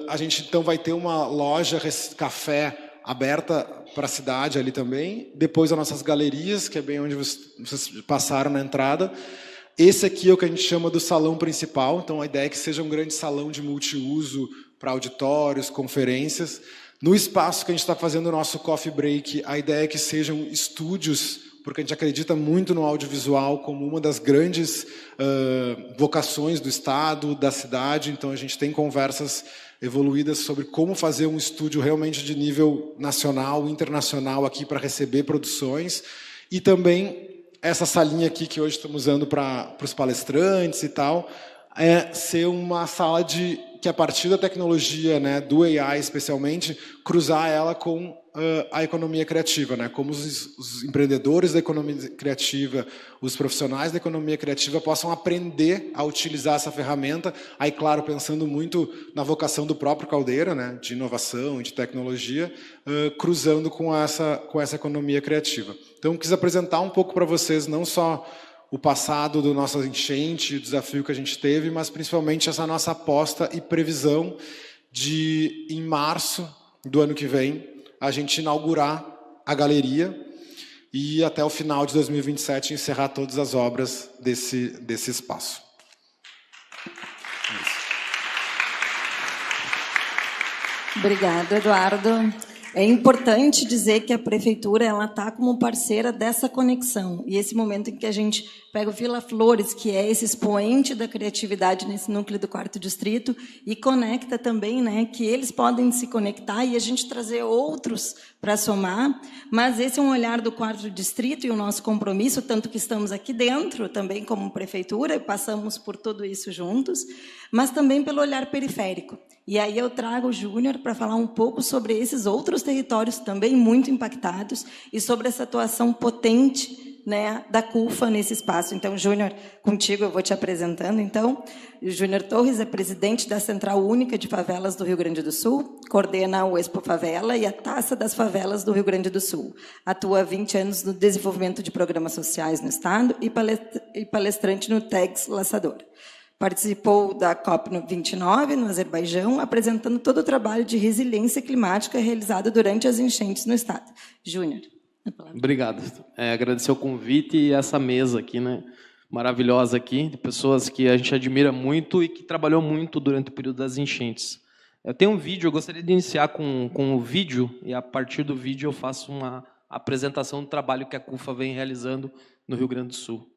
A gente, então, vai ter uma loja café aberta para a cidade ali também. Depois, as nossas galerias, que é bem onde vocês passaram na entrada. Esse aqui é o que a gente chama do salão principal. Então, a ideia é que seja um grande salão de multiuso para auditórios, conferências. No espaço que a gente está fazendo o nosso coffee break, a ideia é que sejam estúdios, porque a gente acredita muito no audiovisual como uma das grandes vocações do Estado, da cidade. Então, a gente tem conversas evoluídas sobre como fazer um estúdio realmente de nível nacional, internacional aqui para receber produções. E também essa salinha aqui que hoje estamos usando para os palestrantes e tal, é ser uma sala que a partir da tecnologia, né, do AI especialmente, cruzar ela com a economia criativa, né, como os empreendedores da economia criativa, os profissionais da economia criativa possam aprender a utilizar essa ferramenta, aí claro, pensando muito na vocação do próprio Caldeira, né, de inovação e de tecnologia, cruzando com essa economia criativa. Então, quis apresentar um pouco para vocês, não só o passado do nosso enchente, o desafio que a gente teve, mas principalmente essa nossa aposta e previsão de, em março do ano que vem, a gente inaugurar a galeria e até o final de 2027 encerrar todas as obras desse espaço. Obrigada, Eduardo. É importante dizer que a prefeitura ela está como parceira dessa conexão. E esse momento em que a gente pega o Vila Flores, que é esse expoente da criatividade nesse núcleo do 4º distrito, e conecta também, né, que eles podem se conectar e a gente trazer outros para somar. Mas esse é um olhar do 4º distrito e o nosso compromisso, tanto que estamos aqui dentro também como prefeitura, e passamos por tudo isso juntos, mas também pelo olhar periférico. E aí eu trago o Júnior para falar um pouco sobre esses outros territórios também muito impactados e sobre essa atuação potente, né, da CUFA nesse espaço. Então, Júnior, contigo eu vou te apresentando. Então, o Júnior Torres é presidente da Central Única de Favelas do Rio Grande do Sul, coordena o Expo Favela e a Taça das Favelas do Rio Grande do Sul. Atua há 20 anos no desenvolvimento de programas sociais no Estado e palestrante no TEGS Laçador. Participou da COP29, no Azerbaijão, apresentando todo o trabalho de resiliência climática realizado durante as enchentes no Estado. Júnior. Obrigado. Agradecer o convite e essa mesa aqui, né, maravilhosa aqui, de pessoas que a gente admira muito e que trabalhou muito durante o período das enchentes. Eu tenho um vídeo, eu gostaria de iniciar com o vídeo, e a partir do vídeo eu faço uma apresentação do trabalho que a CUFA vem realizando no Rio Grande do Sul.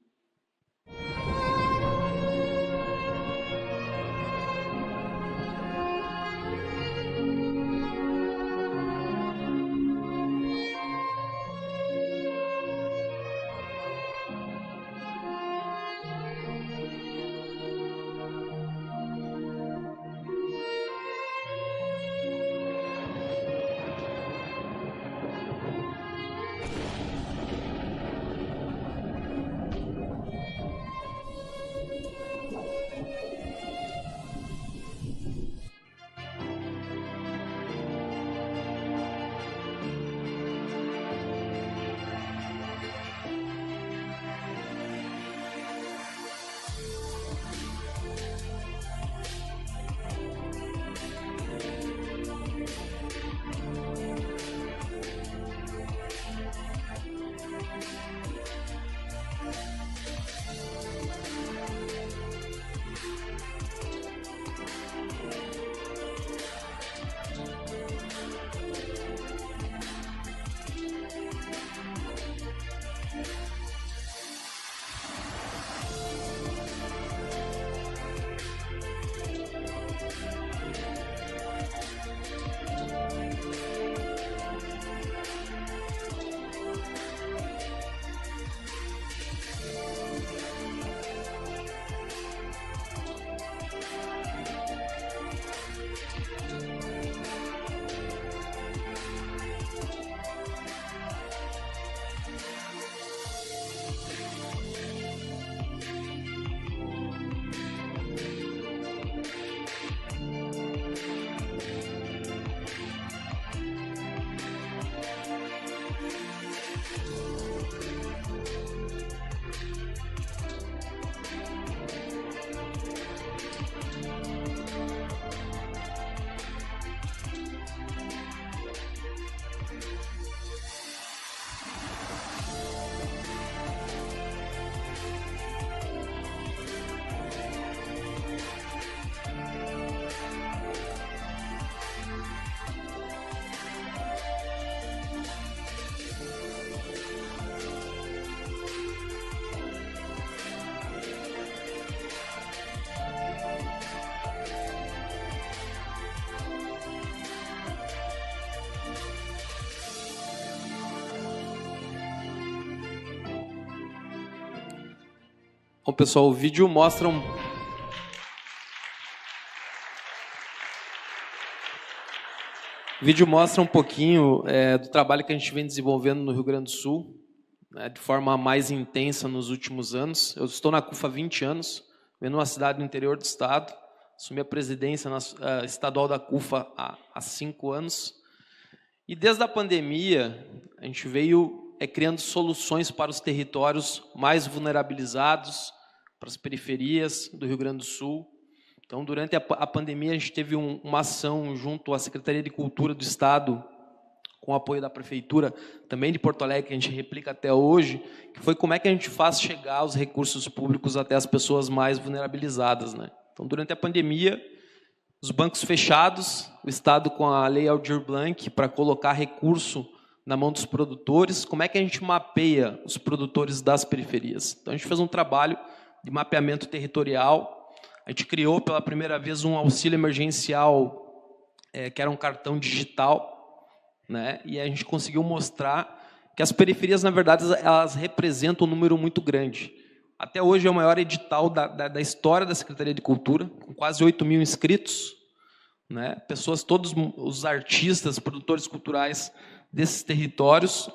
Bom, pessoal, o vídeo mostra um pouquinho do trabalho que a gente vem desenvolvendo no Rio Grande do Sul, né, de forma mais intensa nos últimos anos. Eu estou na CUFA há 20 anos, venho numa cidade do interior do estado, assumi a presidência estadual da CUFA há 5 anos. E desde a pandemia, a gente veio criando soluções para os territórios mais vulnerabilizados, para as periferias do Rio Grande do Sul. Então, durante a pandemia, a gente teve uma ação junto à Secretaria de Cultura do Estado, com o apoio da Prefeitura, também de Porto Alegre, que a gente replica até hoje, que foi como é que a gente faz chegar os recursos públicos até as pessoas mais vulnerabilizadas, né? Então, durante a pandemia, os bancos fechados, o Estado com a Lei Aldir Blanc para colocar recurso na mão dos produtores, como é que a gente mapeia os produtores das periferias? Então, a gente fez um trabalho de mapeamento territorial. A gente criou pela primeira vez um auxílio emergencial, que era um cartão digital, né? E a gente conseguiu mostrar que as periferias, na verdade, elas representam um número muito grande. Até hoje é o maior edital da história da Secretaria de Cultura, com quase 8.000 inscritos, né? Pessoas, todos os artistas, produtores culturais desses territórios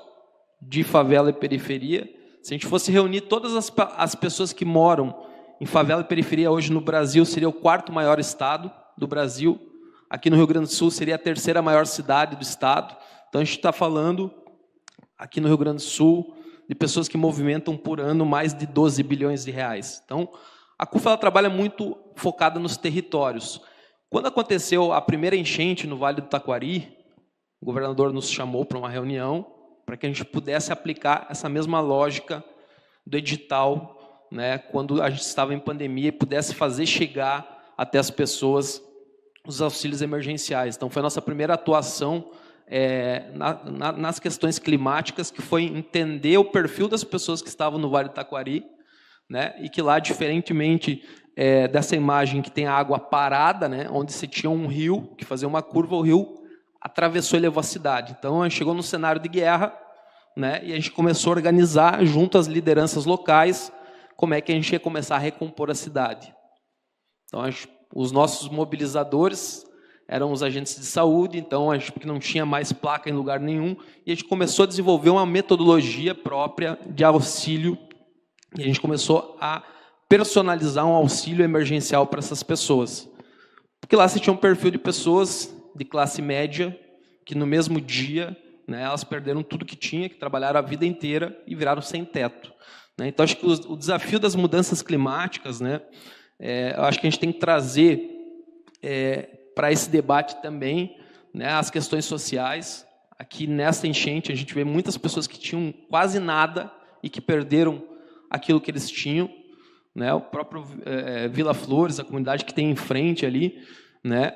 de favela e periferia. Se a gente fosse reunir todas as pessoas que moram em favela e periferia hoje no Brasil, seria o 4º maior estado do Brasil. Aqui no Rio Grande do Sul seria a 3ª maior cidade do estado. Então, a gente está falando, aqui no Rio Grande do Sul, de pessoas que movimentam por ano mais de 12 bilhões de reais. Então, a CUFA ela trabalha muito focada nos territórios. Quando aconteceu a primeira enchente no Vale do Taquari, o governador nos chamou para uma reunião para que a gente pudesse aplicar essa mesma lógica do edital, né, quando a gente estava em pandemia, e pudesse fazer chegar até as pessoas os auxílios emergenciais. Então, foi a nossa primeira atuação nas questões climáticas, que foi entender o perfil das pessoas que estavam no Vale do Taquari, né, e que lá, diferentemente dessa imagem que tem a água parada, né, onde se tinha um rio que fazia uma curva, o rio atravessou e levou a cidade. Então, a gente chegou no cenário de guerra, né, e a gente começou a organizar, junto às lideranças locais, como é que a gente ia começar a recompor a cidade. Então, os nossos mobilizadores eram os agentes de saúde, então, porque não tinha mais placa em lugar nenhum, e a gente começou a desenvolver uma metodologia própria de auxílio, e a gente começou a personalizar um auxílio emergencial para essas pessoas. Porque lá se tinha um perfil de pessoas de classe média, que no mesmo dia, né, elas perderam tudo que tinha, que trabalharam a vida inteira e viraram sem teto, né? Então, acho que o desafio das mudanças climáticas, né, eu acho que a gente tem que trazer para esse debate também, né, as questões sociais. Aqui nessa enchente, a gente vê muitas pessoas que tinham quase nada e que perderam aquilo que eles tinham, né? O próprio Vila Flores, a comunidade que tem em frente ali, né?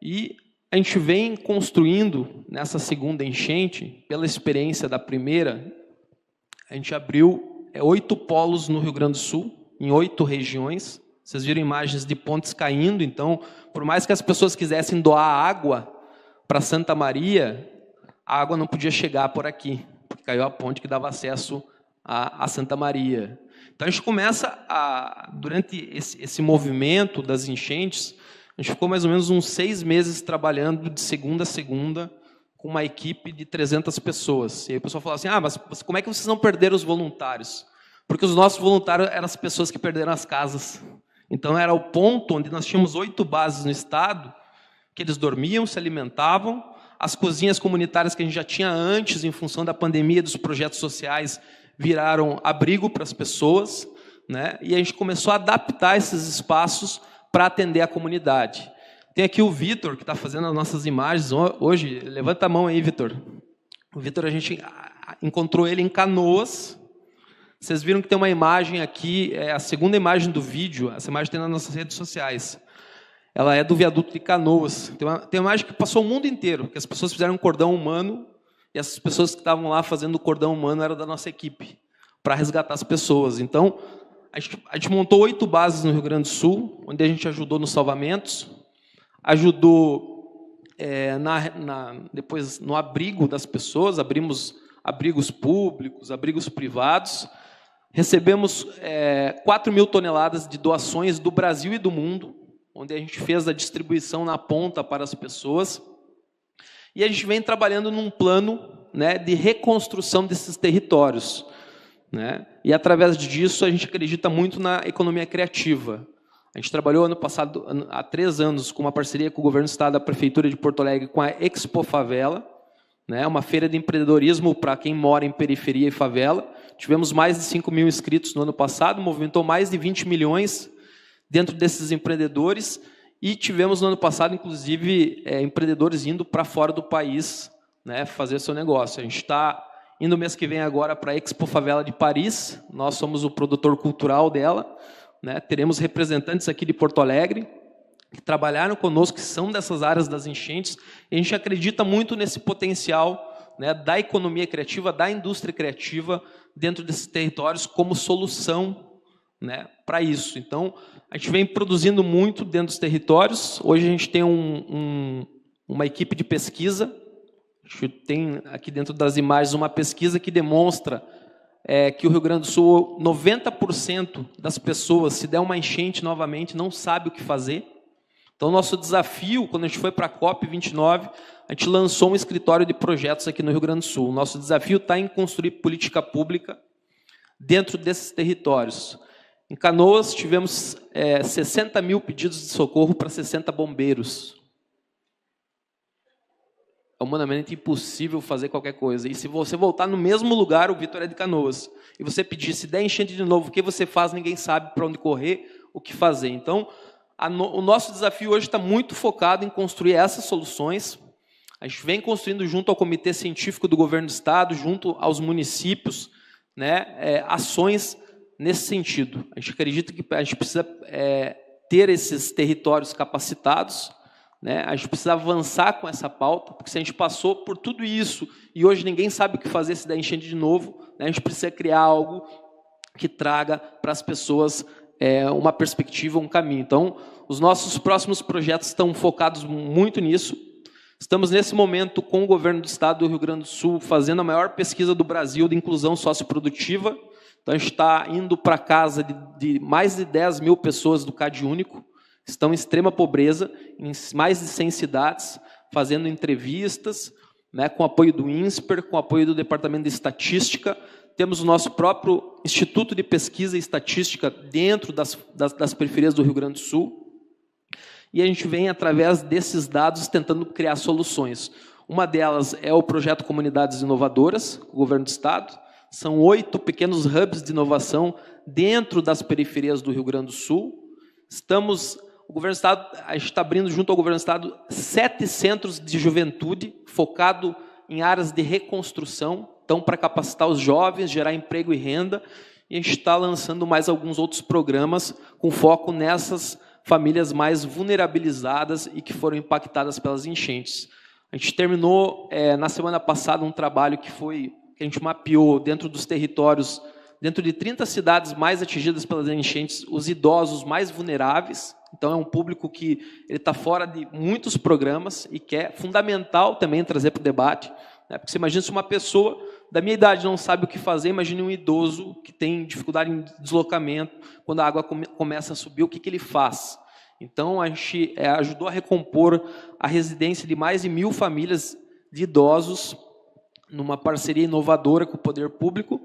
E a gente vem construindo, nessa segunda enchente, pela experiência da primeira, a gente abriu 8 polos no Rio Grande do Sul, em 8 regiões. Vocês viram imagens de pontes caindo, então, por mais que as pessoas quisessem doar água para Santa Maria, a água não podia chegar por aqui, porque caiu a ponte que dava acesso a Santa Maria. Então, a gente começa, durante esse movimento das enchentes, a gente ficou mais ou menos uns 6 meses trabalhando de segunda a segunda com uma equipe de 300 pessoas. E aí o pessoal falava assim, mas como é que vocês não perderam os voluntários? Porque os nossos voluntários eram as pessoas que perderam as casas. Então, era o ponto onde nós tínhamos 8 bases no estado, que eles dormiam, se alimentavam, as cozinhas comunitárias que a gente já tinha antes, em função da pandemia, dos projetos sociais, viraram abrigo para as pessoas, né? E a gente começou a adaptar esses espaços para atender a comunidade. Tem aqui o Vitor, que está fazendo as nossas imagens hoje. Levanta a mão aí, Vitor. O Vitor, a gente encontrou ele em Canoas. Vocês viram que tem uma imagem aqui, a segunda imagem do vídeo, essa imagem tem nas nossas redes sociais. Ela é do viaduto de Canoas. Tem uma imagem que passou o mundo inteiro, que as pessoas fizeram um cordão humano, e essas pessoas que estavam lá fazendo o cordão humano eram da nossa equipe, para resgatar as pessoas. Então, a gente montou 8 bases no Rio Grande do Sul, onde a gente ajudou nos salvamentos, ajudou depois no abrigo das pessoas, abrimos abrigos públicos, abrigos privados. Recebemos 4 mil toneladas de doações do Brasil e do mundo, onde a gente fez a distribuição na ponta para as pessoas. E a gente vem trabalhando num plano, né, de reconstrução desses territórios, né? E, através disso, a gente acredita muito na economia criativa. A gente trabalhou ano passado, há 3 anos, com uma parceria com o Governo do Estado, a Prefeitura de Porto Alegre, com a Expo Favela, né, uma feira de empreendedorismo para quem mora em periferia e favela. Tivemos mais de 5 mil inscritos no ano passado, movimentou mais de 20 milhões dentro desses empreendedores, e tivemos no ano passado, inclusive, empreendedores indo para fora do país, né, fazer seu negócio. A gente está indo mês que vem agora para a Expo Favela de Paris, nós somos o produtor cultural dela, né, teremos representantes aqui de Porto Alegre, que trabalharam conosco, que são dessas áreas das enchentes, e a gente acredita muito nesse potencial, né, da economia criativa, da indústria criativa, dentro desses territórios, como solução, né, para isso. Então, a gente vem produzindo muito dentro dos territórios. Hoje a gente tem uma equipe de pesquisa. A gente tem aqui dentro das imagens uma pesquisa que demonstra que o Rio Grande do Sul, 90% das pessoas, se der uma enchente novamente, não sabe o que fazer. Então, nosso desafio, quando a gente foi para a COP29, a gente lançou um escritório de projetos aqui no Rio Grande do Sul. O nosso desafio está em construir política pública dentro desses territórios. Em Canoas, tivemos 60 mil pedidos de socorro para 60 bombeiros. É humanamente impossível fazer qualquer coisa. E se você voltar no mesmo lugar, o Vitor é de Canoas, e você pedir, se der enchente de novo, o que você faz? Ninguém sabe para onde correr, o que fazer. Então, o nosso desafio hoje está muito focado em construir essas soluções. A gente vem construindo junto ao Comitê Científico do Governo do Estado, junto aos municípios, né, ações nesse sentido. A gente acredita que a gente precisa ter esses territórios capacitados, né? A gente precisa avançar com essa pauta, porque se a gente passou por tudo isso e hoje ninguém sabe o que fazer se der enchente de novo, né, a gente precisa criar algo que traga para as pessoas uma perspectiva, um caminho. Então, os nossos próximos projetos estão focados muito nisso. Estamos, nesse momento, com o Governo do Estado do Rio Grande do Sul, fazendo a maior pesquisa do Brasil de inclusão socioprodutiva. Então, a gente está indo para casa de mais de 10 mil pessoas do CAD Único, que estão em extrema pobreza, em mais de 100 cidades, fazendo entrevistas, né, com apoio do INSPER, com apoio do Departamento de Estatística. Temos o nosso próprio Instituto de Pesquisa e Estatística dentro das periferias do Rio Grande do Sul. E a gente vem, através desses dados, tentando criar soluções. Uma delas é o projeto Comunidades Inovadoras, com o Governo do Estado. São 8 pequenos hubs de inovação dentro das periferias do Rio Grande do Sul. O Governo do Estado, a gente está abrindo junto ao Governo do Estado 7 centros de juventude, focado em áreas de reconstrução, então para capacitar os jovens, gerar emprego e renda. E a gente está lançando mais alguns outros programas com foco nessas famílias mais vulnerabilizadas e que foram impactadas pelas enchentes. A gente terminou, na semana passada, um trabalho que a gente mapeou dentro dos territórios, dentro de 30 cidades mais atingidas pelas enchentes, os idosos mais vulneráveis. Então, é um público que está fora de muitos programas e que é fundamental também trazer para o debate, né? Porque você imagina se uma pessoa da minha idade não sabe o que fazer, imagine um idoso que tem dificuldade em deslocamento, quando a água começa a subir, o que ele faz? Então, a gente ajudou a recompor a residência de mais de 1.000 famílias de idosos, numa parceria inovadora com o poder público,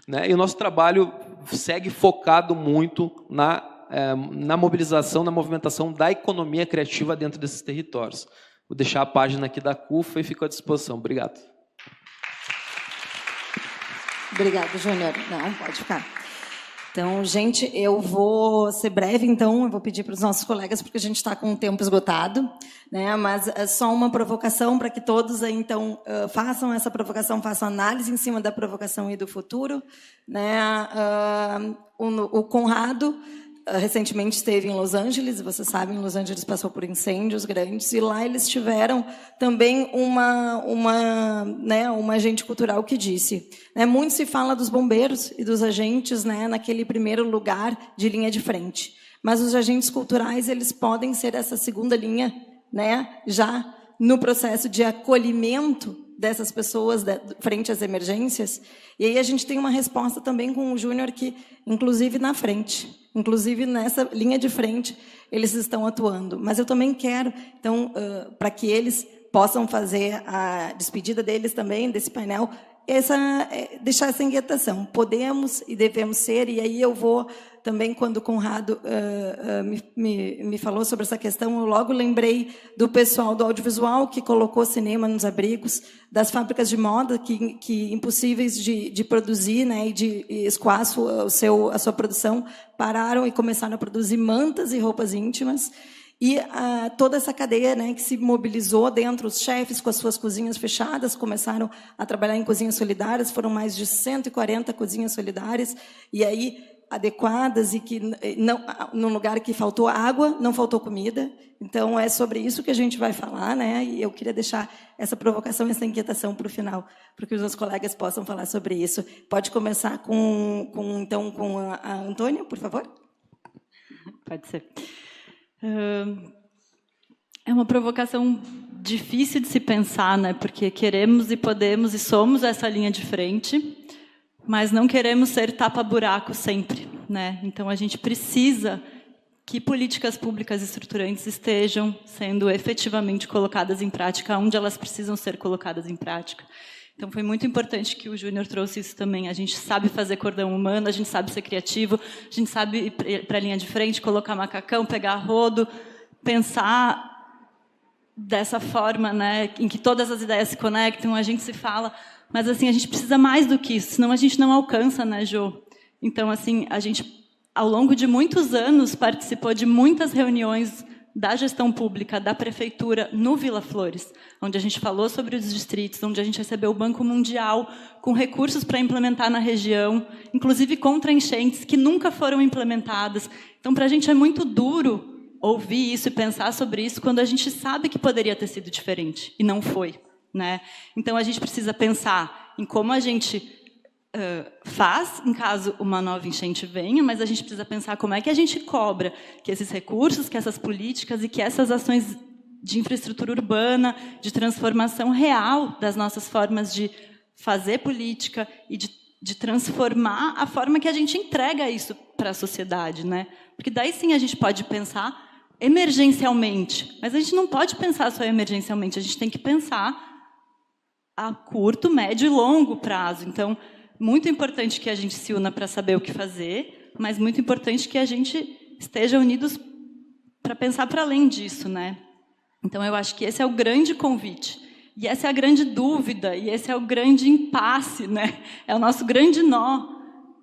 né? E o nosso trabalho segue focado muito na mobilização, na movimentação da economia criativa dentro desses territórios. Vou deixar a página aqui da CUFA e fico à disposição. Obrigado. Obrigada, Júnior. Não, pode ficar. Então, gente, eu vou ser breve, então, eu vou pedir para os nossos colegas, porque a gente está com o tempo esgotado, né? Mas é só uma provocação para que todos, aí, então, façam essa provocação, façam análise em cima da provocação e do futuro, né? O Conrado recentemente esteve em Los Angeles, vocês sabem, Los Angeles passou por incêndios grandes, e lá eles tiveram também uma agente cultural que disse, né, muito se fala dos bombeiros e dos agentes, né, naquele primeiro lugar de linha de frente, mas os agentes culturais eles podem ser essa segunda linha, né, já no processo de acolhimento dessas pessoas frente às emergências. E aí a gente tem uma resposta também com o Júnior que, inclusive na frente, inclusive nessa linha de frente, eles estão atuando. Mas eu também quero, então, para que eles possam fazer a despedida deles também, desse painel, deixar essa inquietação. Podemos e devemos ser, e aí eu vou também, quando o Conrado me falou sobre essa questão, eu logo lembrei do pessoal do audiovisual que colocou cinema nos abrigos, das fábricas de moda que impossíveis de produzir, né, e de escoar a sua produção, pararam e começaram a produzir mantas e roupas íntimas. E toda essa cadeia, né, que se mobilizou dentro, os chefes com as suas cozinhas fechadas, começaram a trabalhar em cozinhas solidárias, foram mais de 140 cozinhas solidárias, e aí adequadas, e que não, num lugar que faltou água, não faltou comida. Então, é sobre isso que a gente vai falar, né, e eu queria deixar essa provocação, essa inquietação para o final, para que os meus colegas possam falar sobre isso. Pode começar então, com a Antônia, por favor? Pode ser. É uma provocação difícil de se pensar, né? Porque queremos e podemos e somos essa linha de frente, mas não queremos ser tapa-buraco sempre, né? Então a gente precisa que políticas públicas estruturantes estejam sendo efetivamente colocadas em prática onde elas precisam ser colocadas em prática. Então, foi muito importante que o Júnior trouxe isso também. A gente sabe fazer cordão humano, a gente sabe ser criativo, a gente sabe ir para a linha de frente, colocar macacão, pegar rodo, pensar dessa forma, né, em que todas as ideias se conectam, a gente se fala. Mas, assim, a gente precisa mais do que isso, senão a gente não alcança, né, Jô? Então, assim, a gente, ao longo de muitos anos, participou de muitas reuniões da gestão pública, da prefeitura, no Vila Flores, onde a gente falou sobre os distritos, onde a gente recebeu o Banco Mundial com recursos para implementar na região, inclusive contra enchentes que nunca foram implementadas. Então, para a gente é muito duro ouvir isso e pensar sobre isso quando a gente sabe que poderia ter sido diferente, e não foi, né? Então, a gente precisa pensar em como a gente faz, em caso uma nova enchente venha, mas a gente precisa pensar como é que a gente cobra que esses recursos, que essas políticas e que essas ações de infraestrutura urbana, de transformação real das nossas formas de fazer política e de transformar a forma que a gente entrega isso para a sociedade, né? Porque daí sim a gente pode pensar emergencialmente, mas a gente não pode pensar só emergencialmente, a gente tem que pensar a curto, médio e longo prazo. Então, muito importante que a gente se una para saber o que fazer, mas muito importante que a gente esteja unidos para pensar para além disso, né? Então, eu acho que esse é o grande convite. E essa é a grande dúvida, e esse é o grande impasse, né? É o nosso grande nó,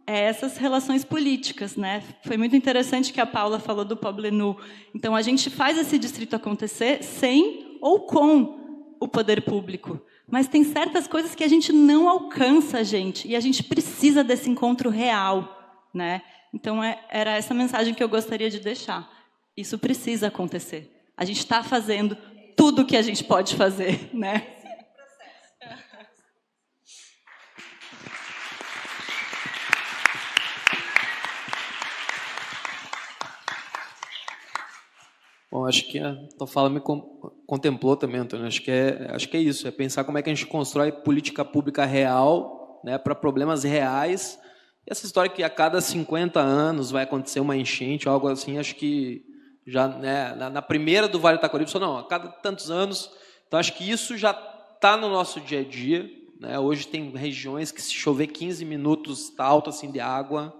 essas relações políticas, né? Foi muito interessante que a Paula falou do Poblenou. Então, a gente faz esse distrito acontecer sem ou com o poder público. Mas tem certas coisas que a gente não alcança, gente, e a gente precisa desse encontro real, né? Então, era essa mensagem que eu gostaria de deixar. Isso precisa acontecer. A gente está fazendo tudo o que a gente pode fazer, né? Bom, acho que a tua fala me contemplou também, Antônio. Acho que é isso, é pensar como é que a gente constrói política pública real, né, para problemas reais. E essa história que a cada 50 anos vai acontecer uma enchente ou algo assim, acho que já, né, na primeira do Vale do Taquari, pessoal, não, a cada tantos anos. Então, acho que isso já está no nosso dia a dia, né? Hoje tem regiões que, se chover 15 minutos, está alto assim de água,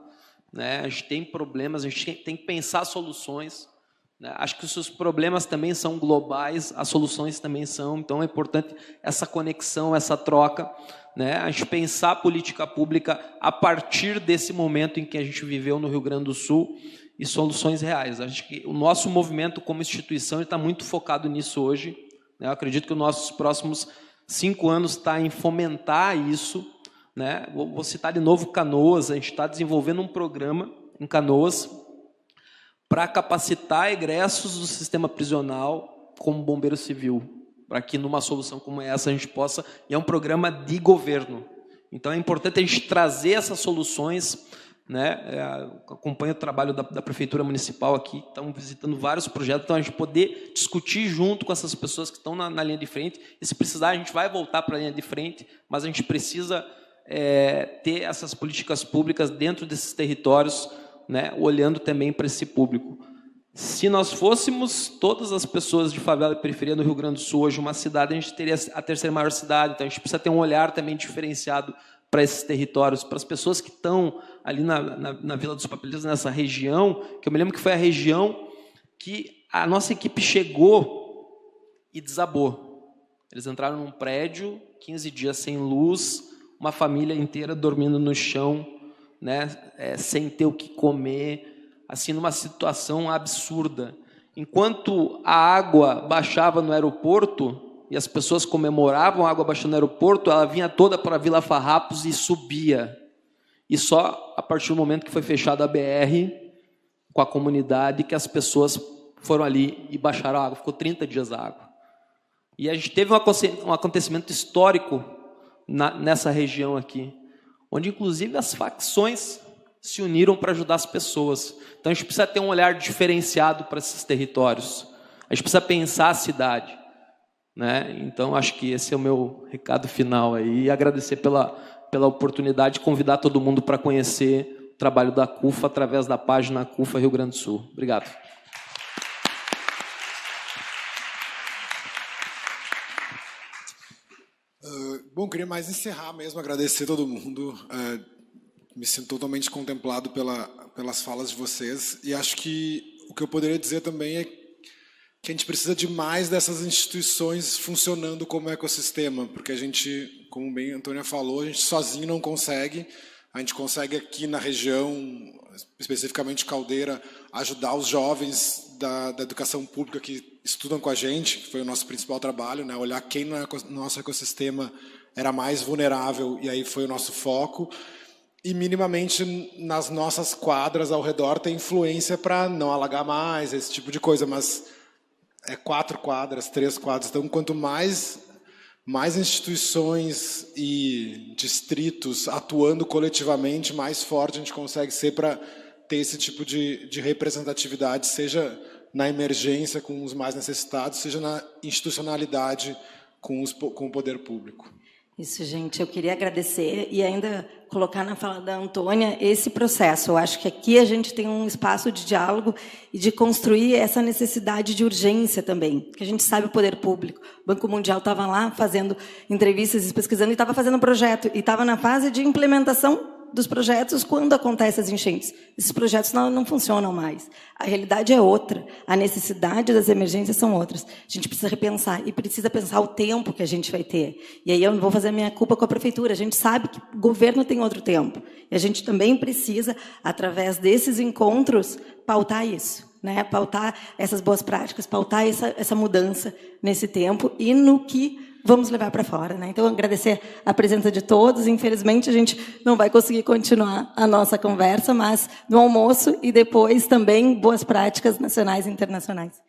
né? A gente tem problemas, a gente tem que pensar soluções. Acho que os seus problemas também são globais, as soluções também são, então é importante essa conexão, essa troca, né? A gente pensar a política pública a partir desse momento em que a gente viveu no Rio Grande do Sul e soluções reais. Acho que o nosso movimento como instituição está muito focado nisso hoje, né? Eu acredito que os nossos próximos 5 anos está em fomentar isso, né? Vou citar de novo Canoas, a gente está desenvolvendo um programa em Canoas para capacitar egressos do sistema prisional como bombeiro civil, para que numa solução como essa a gente possa... E é um programa de governo. Então é importante a gente trazer essas soluções né? Acompanho o trabalho da Prefeitura Municipal aqui, estão visitando vários projetos, então a gente poder discutir junto com essas pessoas que estão na linha de frente, e se precisar a gente vai voltar para a linha de frente, mas a gente precisa ter essas políticas públicas dentro desses territórios, né? Olhando também para esse público. Se nós fôssemos todas as pessoas de favela e periferia no Rio Grande do Sul, hoje uma cidade, a gente teria a terceira maior cidade, então a gente precisa ter um olhar também diferenciado para esses territórios, para as pessoas que estão ali na Vila dos Papeleiros, nessa região, que eu me lembro que foi a região que a nossa equipe chegou e desabou. Eles entraram num prédio, 15 dias sem luz, uma família inteira dormindo no chão, né, sem ter o que comer, assim, numa situação absurda. Enquanto a água baixava no aeroporto, e as pessoas comemoravam a água baixando no aeroporto, ela vinha toda para a Vila Farrapos e subia. E só a partir do momento que foi fechada a BR, com a comunidade, que as pessoas foram ali e baixaram a água. Ficou 30 dias a água. E a gente teve um acontecimento histórico nessa região aqui, onde, inclusive, as facções se uniram para ajudar as pessoas. Então, a gente precisa ter um olhar diferenciado para esses territórios. A gente precisa pensar a cidade, né? Então, acho que esse é o meu recado final aí. E agradecer pela oportunidade de convidar todo mundo para conhecer o trabalho da CUFA através da página CUFA Rio Grande do Sul. Obrigado. Bom, queria mais encerrar mesmo, agradecer todo mundo. Me sinto totalmente contemplado pelas falas de vocês. E acho que o que eu poderia dizer também é que a gente precisa de mais dessas instituições funcionando como ecossistema, porque a gente, como bem a Antônia falou, a gente sozinho não consegue. A gente consegue aqui na região, especificamente Caldeira, ajudar os jovens da educação pública que estudam com a gente, que foi o nosso principal trabalho, né? Olhar quem no nosso ecossistema era mais vulnerável, e aí foi o nosso foco. E minimamente nas nossas quadras ao redor tem influência para não alagar mais, esse tipo de coisa, mas 4 quadras, 3 quadras. Então, quanto mais instituições e distritos atuando coletivamente, mais forte a gente consegue ser para ter esse tipo de representatividade, seja na emergência com os mais necessitados, seja na institucionalidade com o poder público. Isso, gente, eu queria agradecer e ainda colocar na fala da Antônia esse processo. Eu acho que aqui a gente tem um espaço de diálogo e de construir essa necessidade de urgência também, porque a gente sabe o poder público. O Banco Mundial estava lá fazendo entrevistas e pesquisando e estava fazendo um projeto e estava na fase de implementação dos projetos quando acontecem as enchentes. Esses projetos não funcionam mais. A realidade é outra. A necessidade das emergências são outras. A gente precisa repensar e precisa pensar o tempo que a gente vai ter. E aí eu não vou fazer a minha culpa com a prefeitura. A gente sabe que o governo tem outro tempo. E a gente também precisa, através desses encontros, pautar isso, né? Pautar essas boas práticas, pautar essa mudança nesse tempo e no que vamos levar para fora, né? Então, agradecer a presença de todos. Infelizmente, a gente não vai conseguir continuar a nossa conversa, mas no almoço e depois também boas práticas nacionais e internacionais.